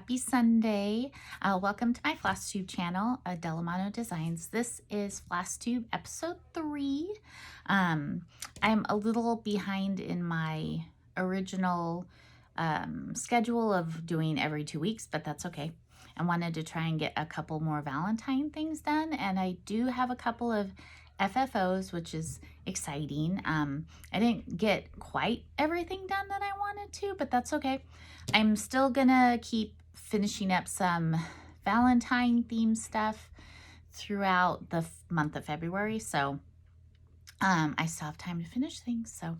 Happy Sunday. Welcome to my Flosstube channel, Dellamano Designs. This is Flosstube episode 3. I'm a little behind in my original schedule of doing every 2 weeks, but that's okay. I wanted to try and get a couple more Valentine things done, and I do have a couple of FFOs, which is exciting. I didn't get quite everything done that I wanted to, but that's okay. I'm still gonna keep finishing up some Valentine themed stuff throughout the month of February, so I still have time to finish things. So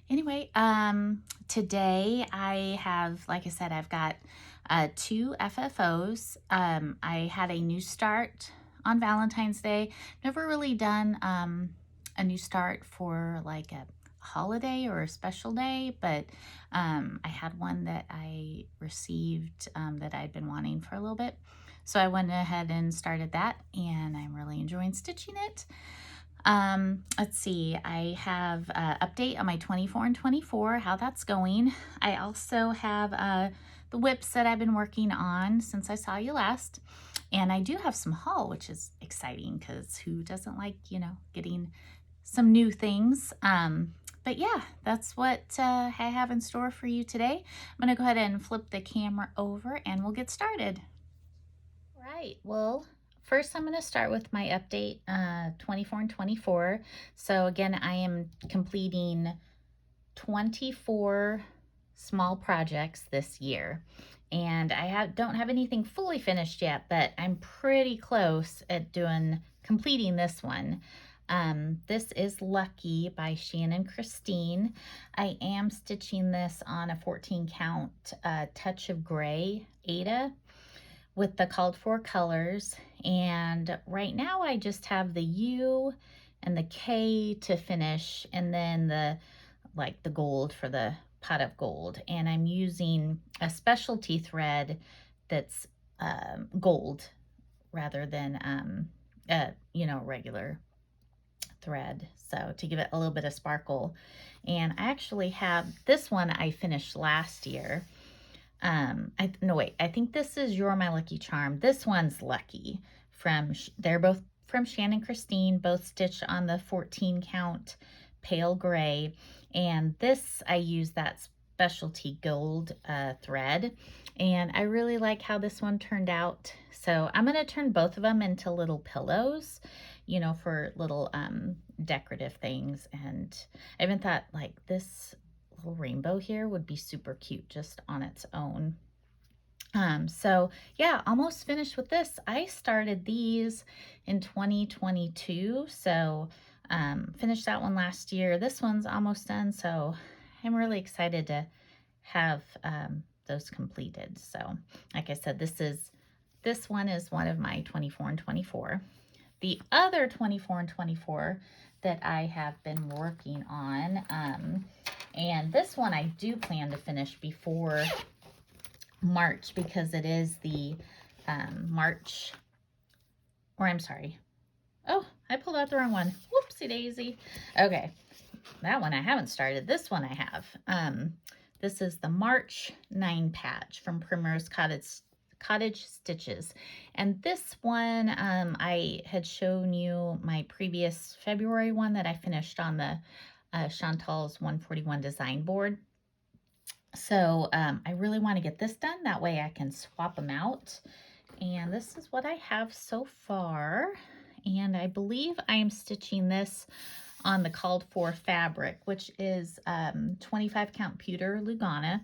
anyway, today I have, like I said, I've got 2 FFOs. I had a new start on Valentine's Day. Never really done a new start for like a holiday or a special day, but I had one that I received that I'd been wanting for a little bit. So I went ahead and started that, and I'm really enjoying stitching it. Let's see, I have an update on my 24 and 24, how that's going. I also have the whips that I've been working on since I saw you last. And I do have some haul, which is exciting because who doesn't like, getting some new things. But yeah, that's what I have in store for you today. I'm going to go ahead and flip the camera over and we'll get started. Right, well, first I'm going to start with my update 24 and 24. So again, I am completing 24 small projects this year. And I don't have anything fully finished yet, but I'm pretty close at completing this one. This is Lucky by Shannon Christine. I am stitching this on a 14 count touch of gray Ada with the called for colors. And right now I just have the U and the K to finish, and then the gold for the pot of gold. And I'm using a specialty thread that's gold rather than regular thread, so to give it a little bit of sparkle. And I actually have this one I finished last year. I think this is You're My Lucky Charm. This one's Lucky they're both from Shannon Christine, both stitched on the 14 count pale gray. And this, I use that specialty gold thread, and I really like how this one turned out. So I'm going to turn both of them into little pillows, for little decorative things. And I even thought like this little rainbow here would be super cute just on its own. So yeah, almost finished with this. I started these in 2022, so finished that one last year. This one's almost done, so I'm really excited to have those completed. So like I said, this one is one of my 24 and 24. The other 24 and 24 that I have been working on, and this one I do plan to finish before March, because it is the March, or I'm sorry. Oh, I pulled out the wrong one. Whoopsie daisy. Okay, that one I haven't started. This one I have. This is the March 9 patch from Primrose Cottage Stitches. And this one, I had shown you my previous February one that I finished on the Chantal's 141 design board. So I really want to get this done. That way I can swap them out. And this is what I have so far. And I believe I am stitching this on the called for fabric, which is 25 count pewter Lugana,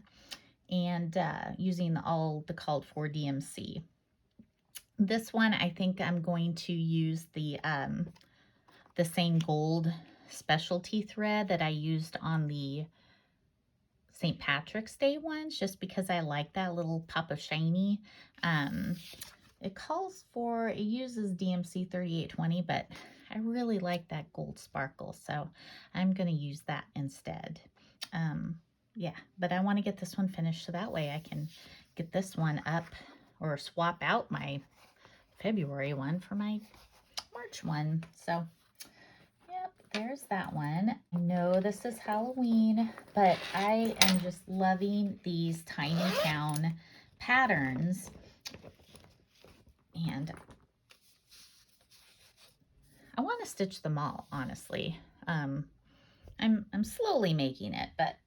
and using all the called for DMC. This one, I think I'm going to use the same gold specialty thread that I used on the St. Patrick's Day ones, just because I like that little pop of shiny. It uses DMC 3820, but I really like that gold sparkle, so I'm going to use that instead. Yeah, but I want to get this one finished so that way I can get this one up, or swap out my February one for my March one. So yep, there's that one. I know this is Halloween, but I am just loving these Tiny Town patterns, and I want to stitch them all, honestly. I'm slowly making it, but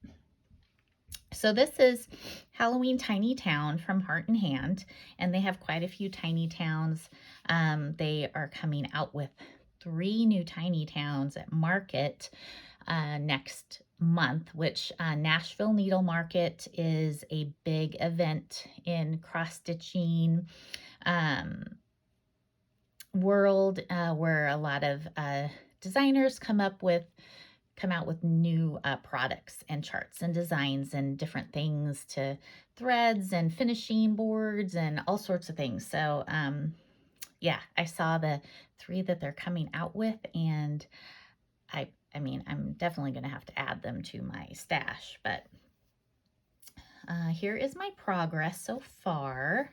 so this is Halloween Tiny Town from Heart and Hand, and they have quite a few tiny towns. They are coming out with 3 new tiny towns at market next month, which Nashville Needle Market is a big event in cross-stitching world, where a lot of designers come out with new products and charts and designs and different things, to threads and finishing boards and all sorts of things. So yeah, I saw the 3 that they're coming out with, and I mean, I'm definitely going to have to add them to my stash, but here is my progress so far.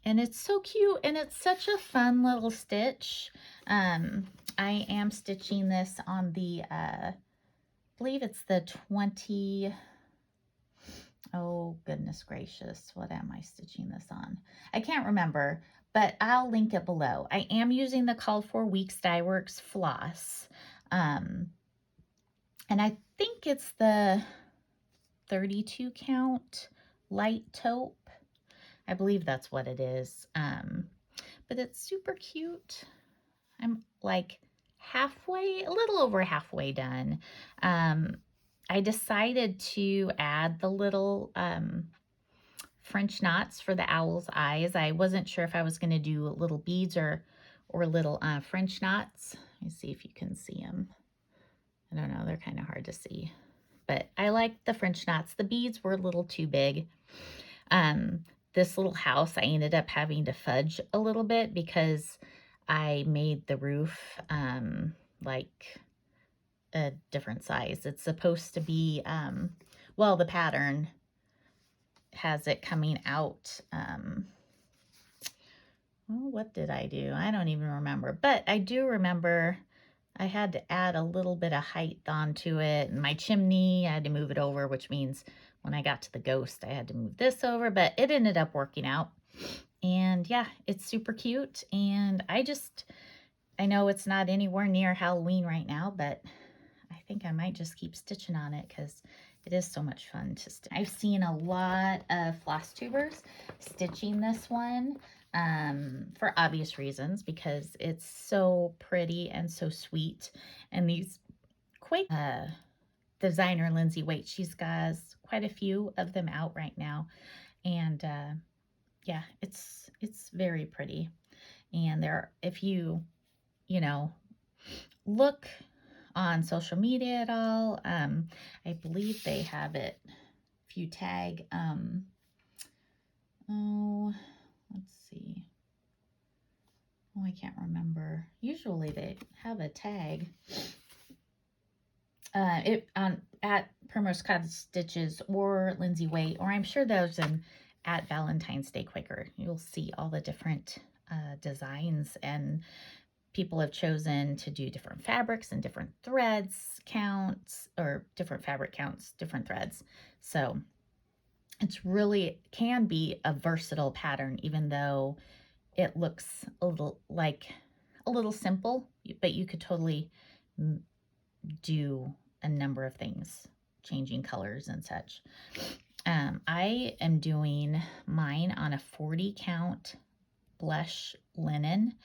And it's so cute, and it's such a fun little stitch. I am stitching this on the, I believe it's the 20, oh goodness gracious, what am I stitching this on? I can't remember, but I'll link it below. I am using the Called For Weeks Dye Works floss. And I think it's the 32 count light taupe. I believe that's what it is. But it's super cute. I'm like halfway, a little over halfway done. I decided to add the little French knots for the owl's eyes. I wasn't sure if I was going to do little beads or little French knots. Let me see if you can see them. I don't know, they're kind of hard to see, but I like the French knots. The beads were a little too big. This little house, I ended up having to fudge a little bit because I made the roof like a different size. It's supposed to be, well, the pattern has it coming out. Well, what did I do? I don't even remember, but I do remember I had to add a little bit of height onto it, and my chimney, I had to move it over, which means when I got to the ghost, I had to move this over, but it ended up working out. And yeah, it's super cute. And I know it's not anywhere near Halloween right now, but I think I might just keep stitching on it because it is so much fun to stitch. I've seen a lot of floss tubers stitching this one for obvious reasons, because it's so pretty and so sweet. And these quite designer Lindsay Waite, she's got quite a few of them out right now, and yeah, it's very pretty. And there, if you know, look on social media at all, I believe they have it. If you tag, oh, let's see. Oh, I can't remember. Usually they have a tag. At Primrose Cottage Stitches or Lindsay Waite, or I'm sure there's an at Valentine's Day Quicker. You'll see all the different designs, and people have chosen to do different fabrics and different threads counts, or different fabric counts, different threads. So it's really can be a versatile pattern, even though it looks a little simple, but you could totally do a number of things, changing colors and such. I am doing mine on a 40 count blush linen,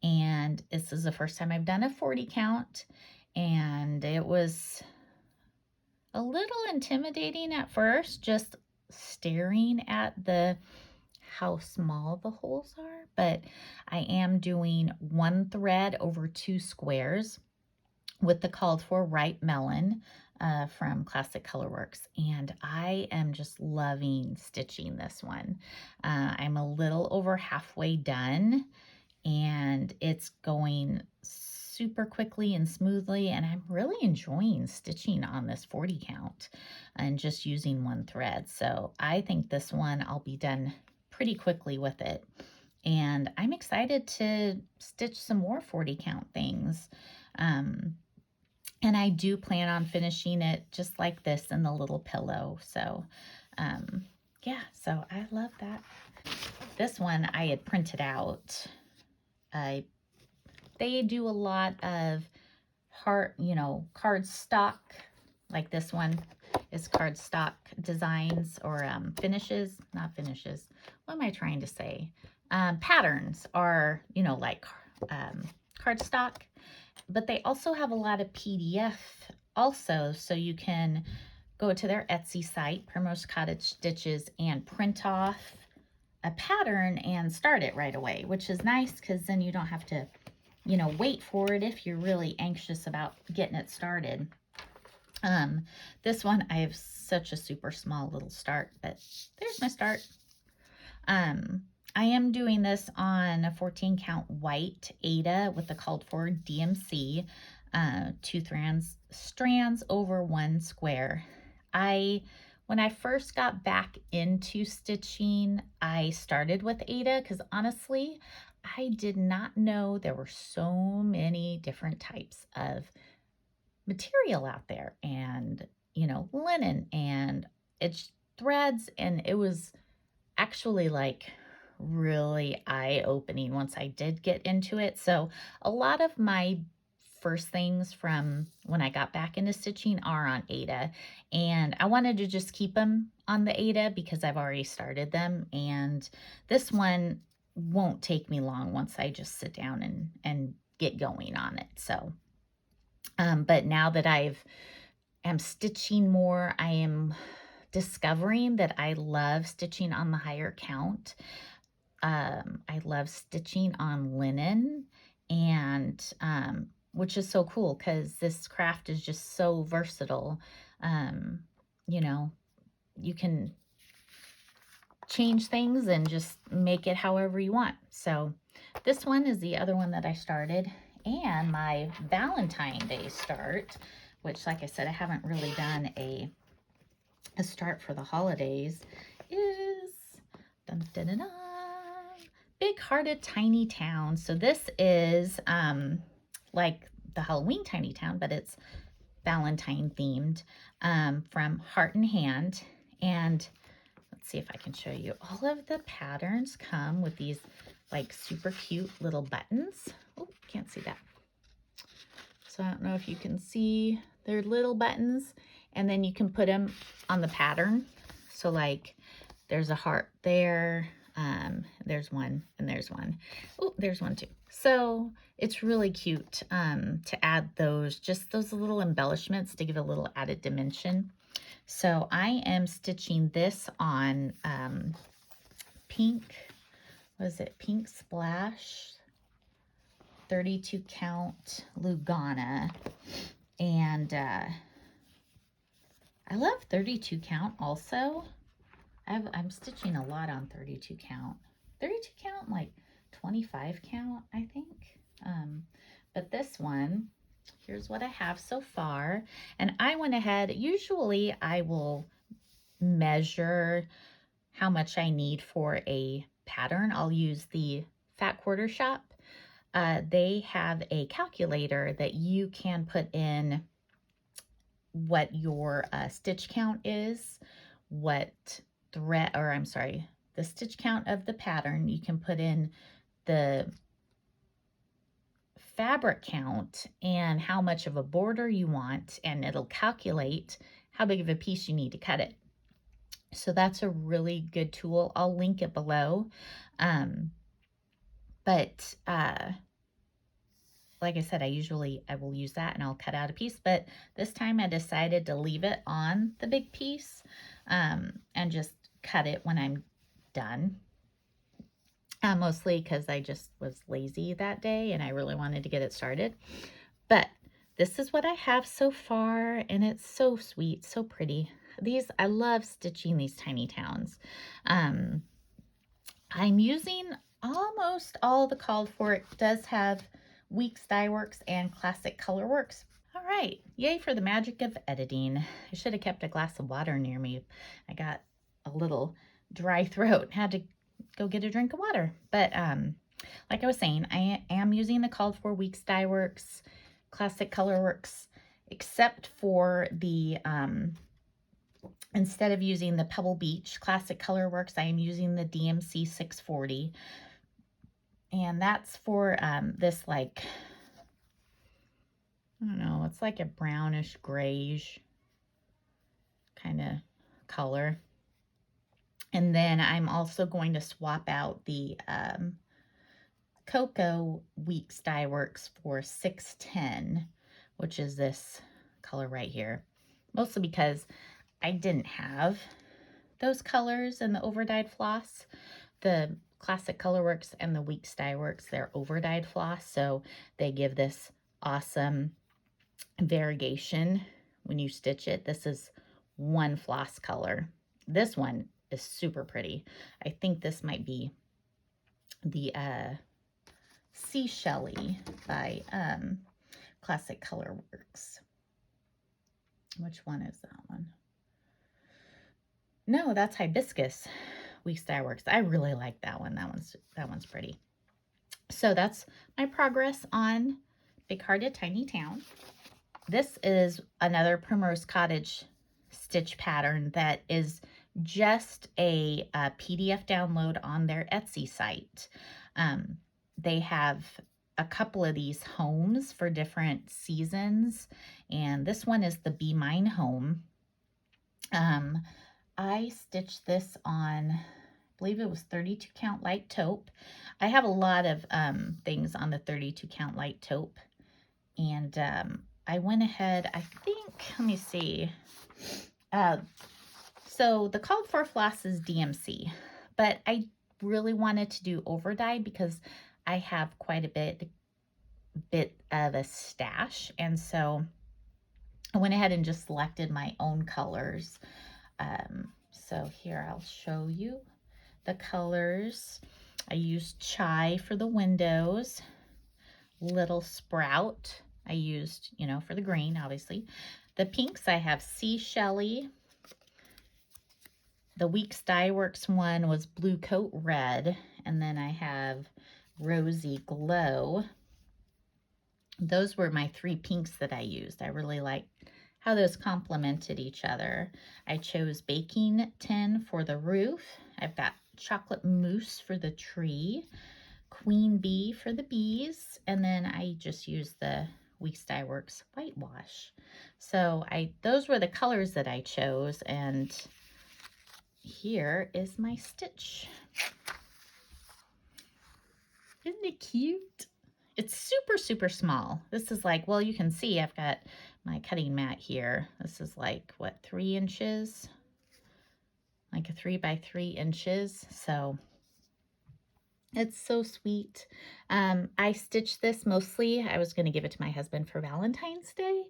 and this is the first time I've done a 40 count, and it was a little intimidating at first, just staring at how small the holes are, but I am doing 1 thread over 2 squares with the Called For Ripe Melon from Classic Colorworks, and I am just loving stitching this one. I'm a little over halfway done, and it's going super quickly and smoothly, and I'm really enjoying stitching on this 40 count and just using 1 thread. So I think this one I'll be done pretty quickly with it, and I'm excited to stitch some more 40 count things. And I do plan on finishing it just like this in the little pillow. So yeah, so I love that. This one I had printed out. They do a lot of cardstock, like this one is cardstock designs or finishes, not finishes. What am I trying to say? Patterns are, like cardstock, but they also have a lot of PDF also, so you can go to their Etsy site, Primrose Cottage Stitches, and print off a pattern and start it right away, which is nice because then you don't have to, wait for it if you're really anxious about getting it started. This one, I have such a super small little start, but there's my start. I am doing this on a 14 count white Aida with the called for DMC, 2 strands over 1 square. When I first got back into stitching, I started with Aida because honestly, I did not know there were so many different types of material out there, and linen, and it's threads, and it was actually like really eye-opening once I did get into it. So a lot of my first things from when I got back into stitching are on Aida, and I wanted to just keep them on the Aida because I've already started them, and this one won't take me long once I just sit down and get going on it. So but now that am stitching more, I am discovering that I love stitching on the higher count. I love stitching on linen, and which is so cool because this craft is just so versatile. You can change things and just make it however you want. So this one is the other one that I started, and my Valentine Day start, which, like I said, I haven't really done a start for the holidays, is dun, dun, dun, dun, Big Hearted Tiny Town. So this is like the Halloween Tiny Town, but it's Valentine themed, from Heart and Hand. And let's see if I can show you. All of the patterns come with these like super cute little buttons. Oh, can't see that. So I don't know if you can see, they're little buttons, and then you can put them on the pattern. So like there's a heart there, there's one, and there's one. Oh, there's one too. So it's really cute to add just those little embellishments to give a little added dimension. So I am stitching this on pink, what is it, Pink Splash 32 count Lugana, and I love 32 count also. I'm stitching a lot on 32 count. 32 count, like 25 count, I think. But this one, here's what I have so far. And I went ahead, usually I will measure how much I need for a pattern. I'll use the Fat Quarter Shop. They have a calculator that you can put in what your stitch count is, the stitch count of the pattern. You can put in the fabric count and how much of a border you want, and it'll calculate how big of a piece you need to cut it. So that's a really good tool. I'll link it below. But like I said, I will use that and I'll cut out a piece, but this time I decided to leave it on the big piece and just cut it when I'm done. Mostly because I just was lazy that day and I really wanted to get it started. But this is what I have so far, and it's so sweet, so pretty. I love stitching these tiny towns. I'm using almost all the called for. It does have Weeks Dye Works and Classic Color Works. All right, yay for the magic of editing. I should have kept a glass of water near me. I got a little dry throat, had to go get a drink of water. But like I was saying, I am using the called for Weeks Dye Works, Classic Color Works, except for the Instead of using the Pebble Beach Classic Colorworks, I am using the DMC 640. And that's for this, like, I don't know, it's like a brownish grayish kind of color. And then I'm also going to swap out the Cocoa Weeks Dye Works for 610, which is this color right here. Mostly because I didn't have those colors in the overdyed floss. The Classic Colorworks and the Weeks Dye Works, they're overdyed floss, so they give this awesome variegation when you stitch it. This is one floss color. This one is super pretty. I think this might be the Seashelly by Classic Colorworks. Which one is that one? No, that's Hibiscus Weeks Dye Works. I really like that one. That one's pretty. So that's my progress on Big Hearted Tiny Town. This is another Primrose Cottage stitch pattern that is just a PDF download on their Etsy site. They have a couple of these homes for different seasons, and this one is the Be Mine home. I stitched this on, I believe it was 32 count light taupe. I have a lot of things on the 32 count light taupe, and I went ahead, I think, let me see. So the called for floss is DMC, but I really wanted to do overdyed because I have quite a bit of a stash, and so I went ahead and just selected my own colors. So here I'll show you the colors. I used Chai for the windows, Little Sprout I used, you know, for the green, obviously. The pinks, I have Sea Shelly. The Weeks Dye Works one was Blue Coat Red, and then I have Rosy Glow. Those were my three pinks that I used. I really liked how those complemented each other. I chose Baking Tin for the roof. I've got Chocolate Mousse for the tree, Queen Bee for the bees, and then I just used the Weeks Dye Works whitewash. So those were the colors that I chose, and here is my stitch. Isn't it cute? It's super, super small. This is like, well, you can see I've got my cutting mat here. This is like, what, 3 inches? Like a 3 by 3 inches. So it's so sweet. I stitched this mostly. I was going to give it to my husband for Valentine's Day,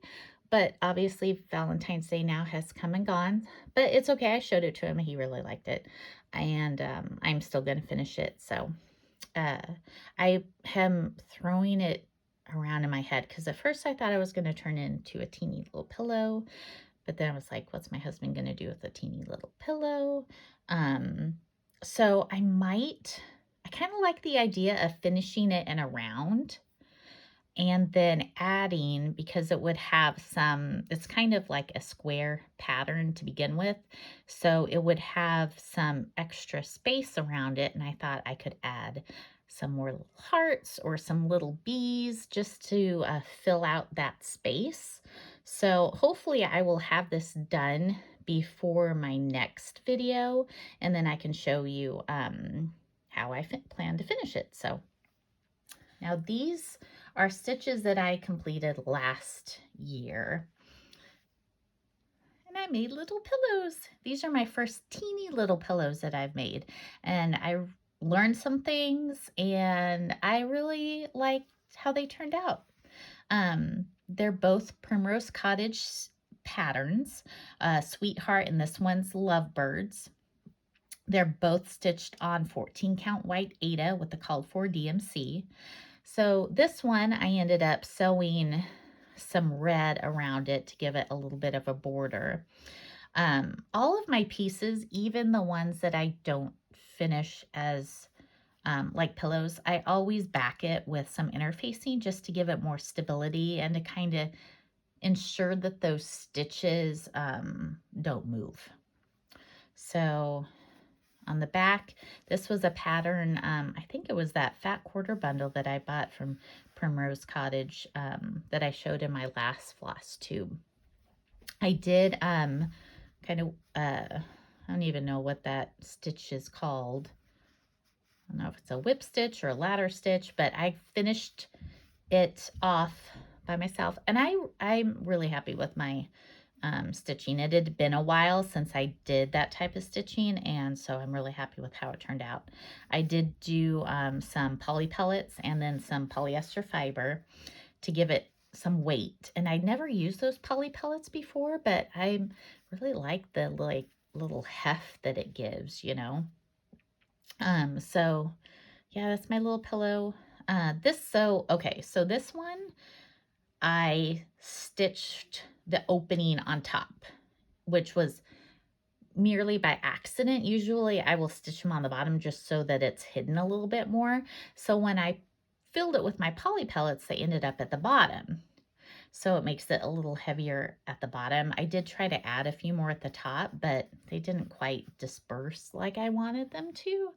but obviously Valentine's Day now has come and gone. But it's okay. I showed it to him. He really liked it. And I'm still going to finish it. So I am throwing it around in my head because at first I thought I was going to turn it into a teeny little pillow, but then I was like, what's my husband going to do with a teeny little pillow? So I kind of like the idea of finishing it in a round and then adding, because it would have it's kind of like a square pattern to begin with, so it would have some extra space around it, and I thought I could add some more little hearts or some little bees just to fill out that space. So hopefully I will have this done before my next video, and then I can show you how I plan to finish it. So now these are stitches that I completed last year. And I made little pillows. These are my first teeny little pillows that I've made. And I learned some things, and I really liked how they turned out. They're both Primrose Cottage patterns, Sweetheart, and this one's Lovebirds. They're both stitched on 14 count white Aida with the called for DMC. So this one, I ended up sewing some red around it to give it a little bit of a border. All of my pieces, even the ones that I don't finish as like pillows, I always back it with some interfacing just to give it more stability and to kind of ensure that those stitches don't move. So on the back, this was a pattern, I think it was that fat quarter bundle that I bought from Primrose Cottage that I showed in my last Flosstube. I did kind of, I don't even know what that stitch is called. I don't know if it's a whip stitch or a ladder stitch, but I finished it off by myself, and I'm really happy with my stitching. It had been a while since I did that type of stitching, and so I'm really happy with how it turned out. I did do some poly pellets and then some polyester fiber to give it some weight, and I'd never used those poly pellets before, but I really like the little heft that it gives, you know. So yeah, that's my little pillow. Okay, so this one I stitched the opening on top, which was merely by accident. Usually I will stitch them on the bottom just so that it's hidden a little bit more. So when I filled it with my poly pellets, they ended up at the bottom. So it makes it a little heavier at the bottom. I did try to add a few more at the top, but they didn't quite disperse like I wanted them to,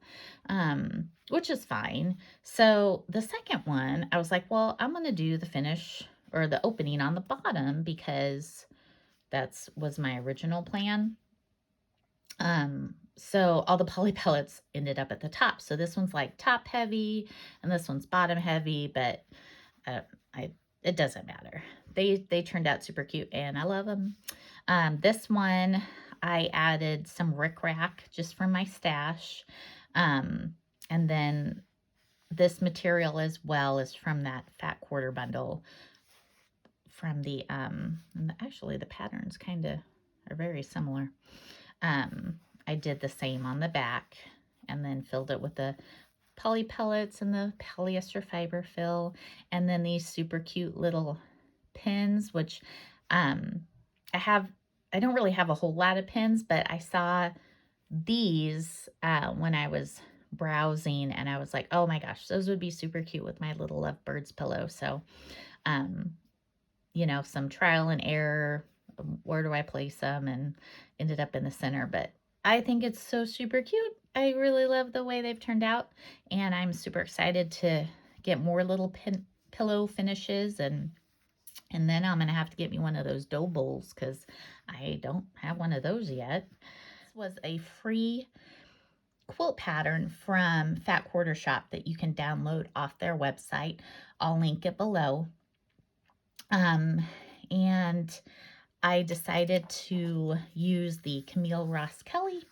which is fine. So the second one, I was like, well, I'm going to do the finish or the opening on the bottom because was my original plan. So all the poly pellets ended up at the top. So this one's like top heavy and this one's bottom heavy, but it doesn't matter. They turned out super cute and I love them. This one, I added some rickrack just from my stash. And then this material as well is from that fat quarter bundle from the, actually the patterns kind of are very similar. I did the same on the back and then filled it with the poly pellets and the polyester fiber fill, and then these super cute little pins, which I don't really have a whole lot of pins, but I saw these when I was browsing and I was like, oh my gosh, those would be super cute with my little lovebirds pillow. So you know, some trial and error, where do I place them, and ended up in the center, but I think it's so super cute. I really love the way they've turned out, and I'm super excited to get more little pillow finishes, and then I'm going to have to get me one of those dough bowls because I don't have one of those yet. This was a free quilt pattern from Fat Quarter Shop that you can download off their website. I'll link it below. And I decided to use the Camille Roskelley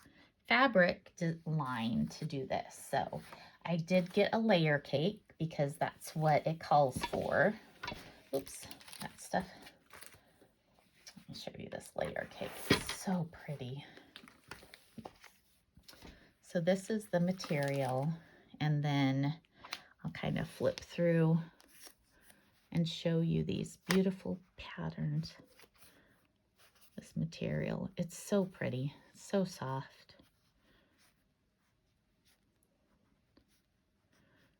fabric line to do this. So I did get a layer cake because that's what it calls for. Oops, that stuff. Let me show you this layer cake. It's so pretty. So this is the material, and then I'll kind of flip through and show you these beautiful patterns. This material, it's so pretty, so soft.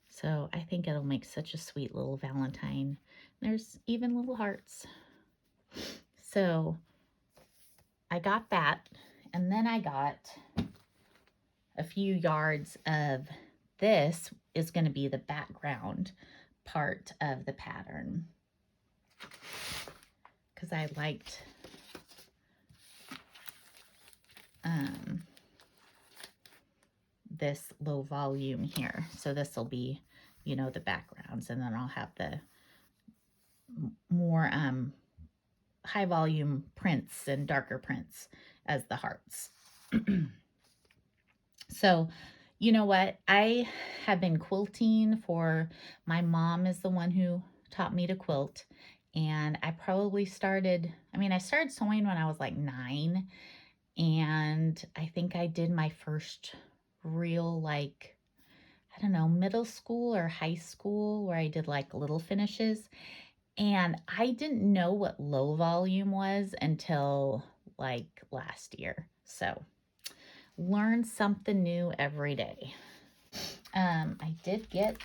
So I think it'll make such a sweet little Valentine. There's even little hearts. So I got that, and then I got a few yards of this is going to be the background part of the pattern because I liked this low volume here. So this will be, you know, the backgrounds, and then I'll have the more high volume prints and darker prints as the hearts. So, you know what? I have been quilting my mom is the one who taught me to quilt. And I probably started sewing when I was like 9. And I think I did my first real, like, I don't know, middle school or high school where I did like little finishes. And I didn't know what low volume was until like last year. So learn something new every day. I did get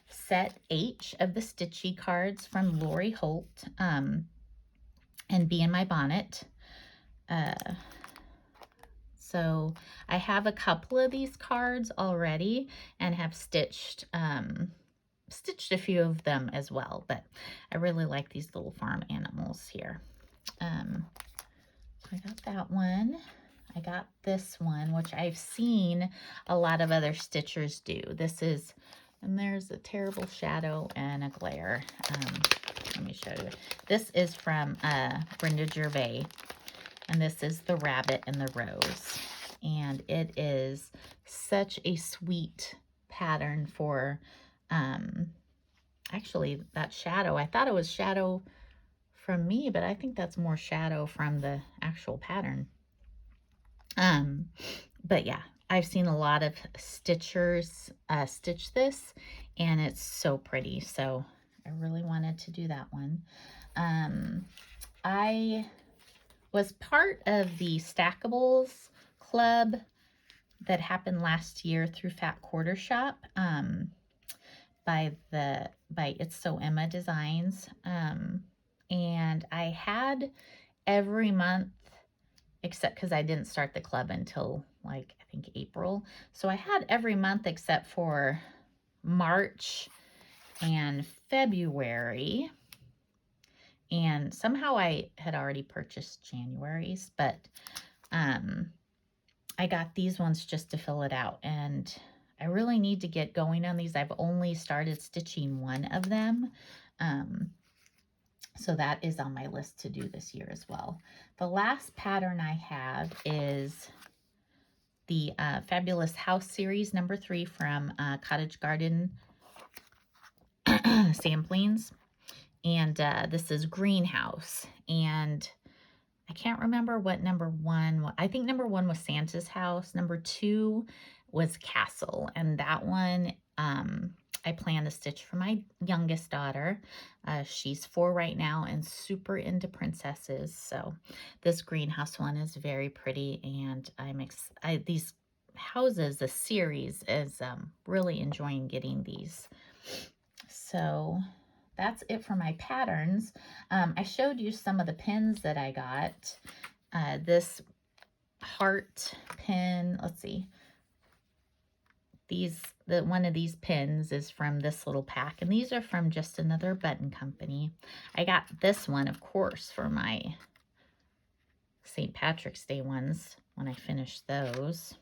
set H of the Stitchy cards from Holt. and be in my bonnet. So I have a couple of these cards already and have stitched a few of them as well, but I really like these little farm animals here. So I got that one. I got this one, which I've seen a lot of other stitchers do. This is, and there's a terrible shadow and a glare. Let me show you. This is from Brenda Gervais, and this is the rabbit and the rose. And it is such a sweet pattern for, actually that shadow. I thought it was shadow from me, but I think that's more shadow from the actual pattern. But yeah, I've seen a lot of stitchers stitch this, and it's so pretty. So I really wanted to do that one. I was part of the Stackables club that happened last year through Fat Quarter Shop by It's So Emma Designs. And I had every month, except because I didn't start the club until like I think April. So I had every month except for March and February. And somehow I had already purchased January's, but I got these ones just to fill it out. And I really need to get going on these. I've only started stitching one of them. So that is on my list to do this year as well. The last pattern I have is the Fabulous House Series number 3 from Cottage Garden Samplings. And this is Greenhouse. And I can't remember what number 1 was. I think number 1 was Santa's House. Number 2 was Castle. And that one I plan to stitch for my youngest daughter. She's 4 right now and super into princesses. So this greenhouse one is very pretty, and these houses, the series, is really enjoying getting these. So that's it for my patterns. I showed you some of the pins that I got. This heart pin, let's see. One of these pins is from this little pack, and these are from Just Another Button Company. I got this one, of course, for my St. Patrick's Day ones when I finished those.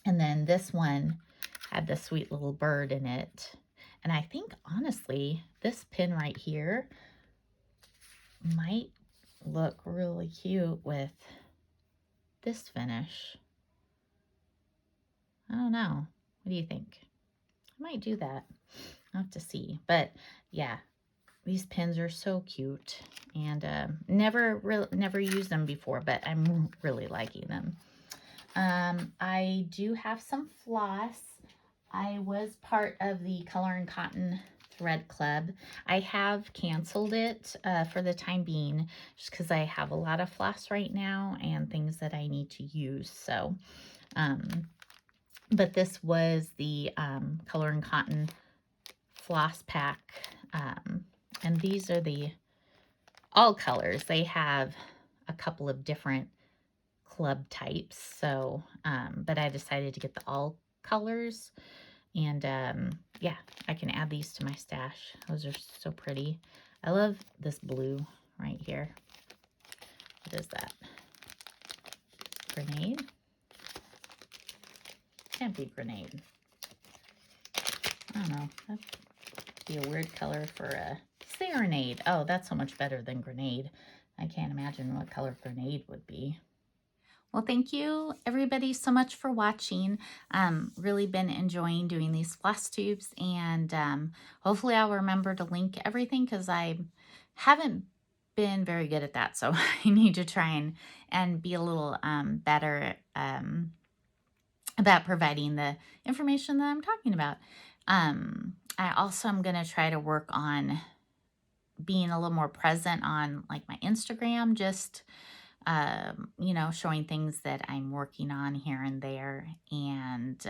And then this one had the sweet little bird in it. And I think, honestly, this pin right here might look really cute with this finish. I don't know. What do you think? I might do that. I'll have to see. But yeah, these pins are so cute, and never used them before, but I'm really liking them. I do have some floss. I was part of the Color and Cotton Thread Club. I have canceled it for the time being, just because I have a lot of floss right now and things that I need to use. So, but this was the Color and Cotton floss pack, and these are the all colors. They have a couple of different club types, so but I decided to get the all colors, and yeah, I can add these to my stash. Those are so pretty. I love this blue right here. What is that? Grenade? Can't be grenade. I don't know. That'd be a weird color for a serenade. Oh, that's so much better than grenade. I can't imagine what color grenade would be. Well, thank you everybody so much for watching. Really been enjoying doing these Flosstubes, and hopefully I'll remember to link everything, because I haven't been very good at that. So I need to try and be a little better about providing the information that I'm talking about. I also am going to try to work on being a little more present on like my Instagram, just you know, showing things that I'm working on here and there. And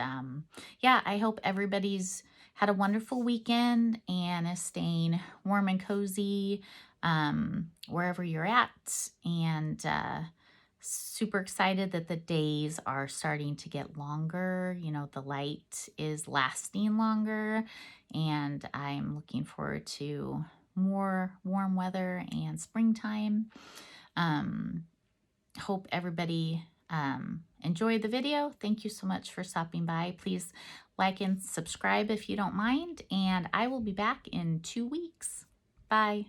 yeah, I hope everybody's had a wonderful weekend and is staying warm and cozy. wherever you're at. And super excited that the days are starting to get longer. You know, the light is lasting longer, and I'm looking forward to more warm weather and springtime. Hope everybody enjoyed the video. Thank you so much for stopping by. Please like and subscribe if you don't mind, and I will be back in 2 weeks. Bye.